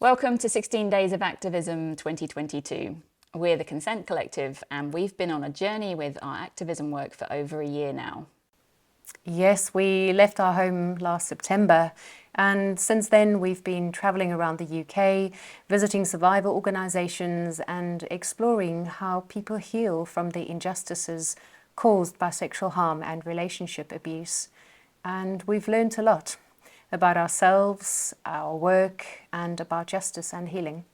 Welcome to 16 Days of Activism 2022. We're the Consent Collective and we've been on a journey with our activism work for over a year now. Yes, we left our home last September, and since then we've been travelling around the UK, visiting survivor organisations and exploring how people heal from the injustices caused by sexual harm and relationship abuse. And we've learnt a lot about ourselves, our work, and about justice and healing.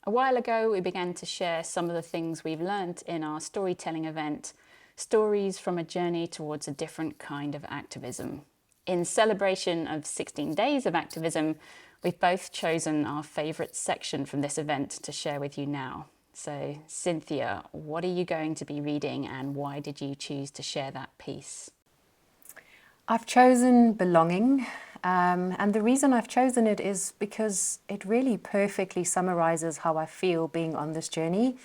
A while ago, we began to share some of the things we've learnt in our storytelling event, Stories from a Journey Towards a Different Kind of Activism. In celebration of 16 Days of Activism, we've both chosen our favourite section from this event to share with you now. So, Cynthia, what are you going to be reading and why did you choose to share that piece? I've chosen Belonging, and the reason I've chosen it is because it really perfectly summarises how I feel being on this journey,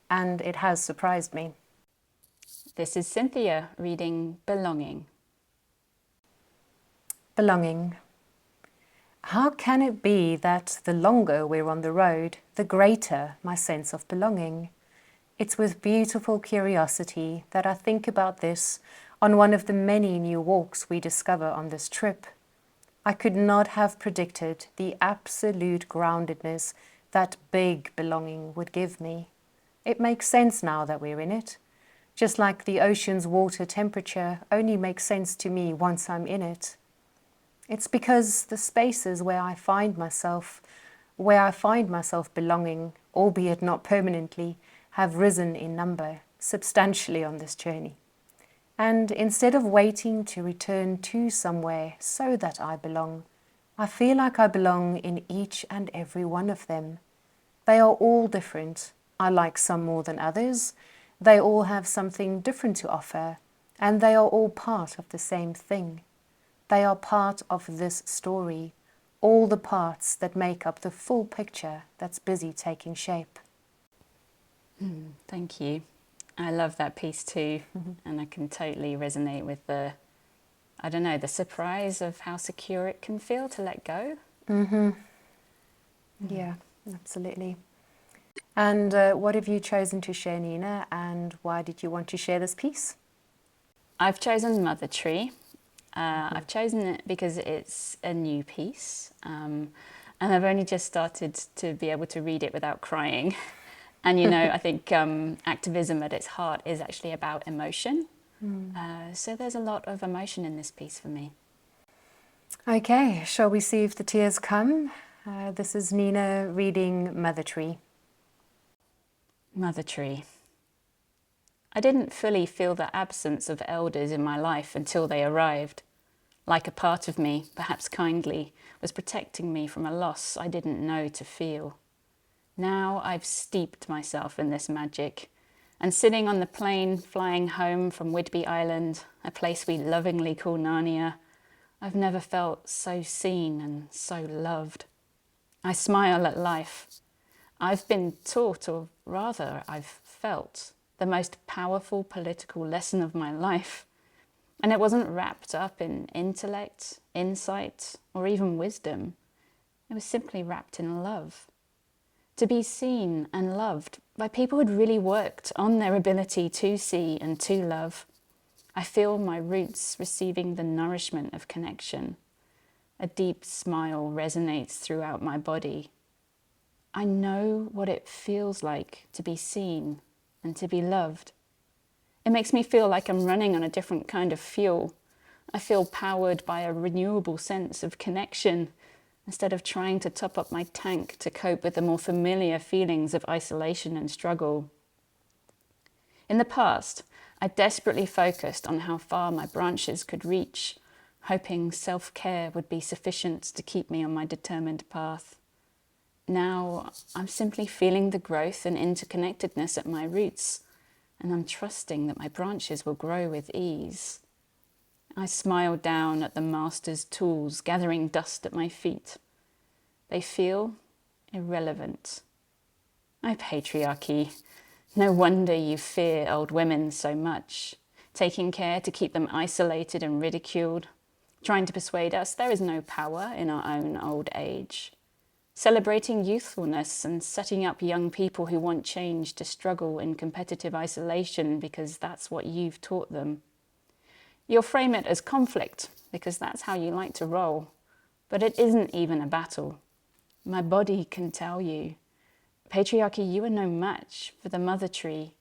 and it has surprised me. This is Cynthia reading Belonging. Belonging. How can it be that the longer we're on the road, the greater my sense of belonging? It's with beautiful curiosity that I think about this on one of the many new walks we discover on this trip. I could not have predicted the absolute groundedness that big belonging would give me. It makes sense now that we're in it. Just like the ocean's water temperature only makes sense to me once I'm in it. It's because the spaces where I find myself belonging, albeit not permanently, have risen in number substantially on this journey. And instead of waiting to return to somewhere so that I belong, I feel like I belong in each and every one of them. They are all different. I like some more than others. They all have something different to offer, and they are all part of the same thing. They are part of this story, all the parts that make up the full picture that's busy taking shape. Thank you. I love that piece too, and I can totally resonate with the surprise of how secure it can feel to let go. Yeah, absolutely. And what have you chosen to share, Nina, and why did you want to share this piece? I've chosen Mother Tree. I've chosen it because it's a new piece, and I've only just started to be able to read it without crying. And I think activism at its heart is actually about emotion. So there's a lot of emotion in this piece for me. Okay, shall we see if the tears come? This is Nina reading Mother Tree. Mother Tree. I didn't fully feel the absence of elders in my life until they arrived. Like a part of me, perhaps kindly, was protecting me from a loss I didn't know to feel. Now I've steeped myself in this magic, and sitting on the plane flying home from Whidbey Island, a place we lovingly call Narnia, I've never felt so seen and so loved. I smile at life. I've been taught, or rather I've felt, the most powerful political lesson of my life. And it wasn't wrapped up in intellect, insight, or even wisdom. It was simply wrapped in love. To be seen and loved by people who'd really worked on their ability to see and to love. I feel my roots receiving the nourishment of connection. A deep smile resonates throughout my body. I know what it feels like to be seen and to be loved. It makes me feel like I'm running on a different kind of fuel. I feel powered by a renewable sense of connection instead of trying to top up my tank to cope with the more familiar feelings of isolation and struggle. In the past, I desperately focused on how far my branches could reach, hoping self-care would be sufficient to keep me on my determined path. Now, I'm simply feeling the growth and interconnectedness at my roots, and I'm trusting that my branches will grow with ease. I smile down at the master's tools gathering dust at my feet. They feel irrelevant. Oh, patriarchy. No wonder you fear old women so much, taking care to keep them isolated and ridiculed, trying to persuade us there is no power in our own old age. celebrating youthfulness and setting up young people who want change to struggle in competitive isolation because that's what you've taught them. You'll frame it as conflict because that's how you like to roll, but it isn't even a battle. My body can tell you. Patriarchy, you are no match for the mother tree.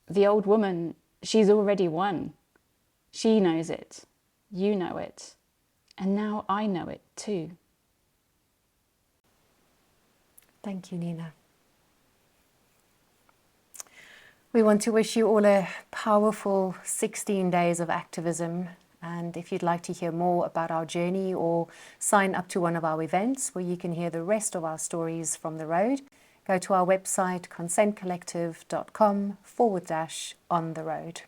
The old woman, she's already won. She knows it. You know it. And now I know it too. Thank you, Nina. We want to wish you all a powerful 16 days of activism. And if you'd like to hear more about our journey or sign up to one of our events where you can hear the rest of our stories from the road, go to our website consentcollective.com/on the road.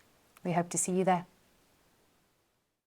We hope to see you there.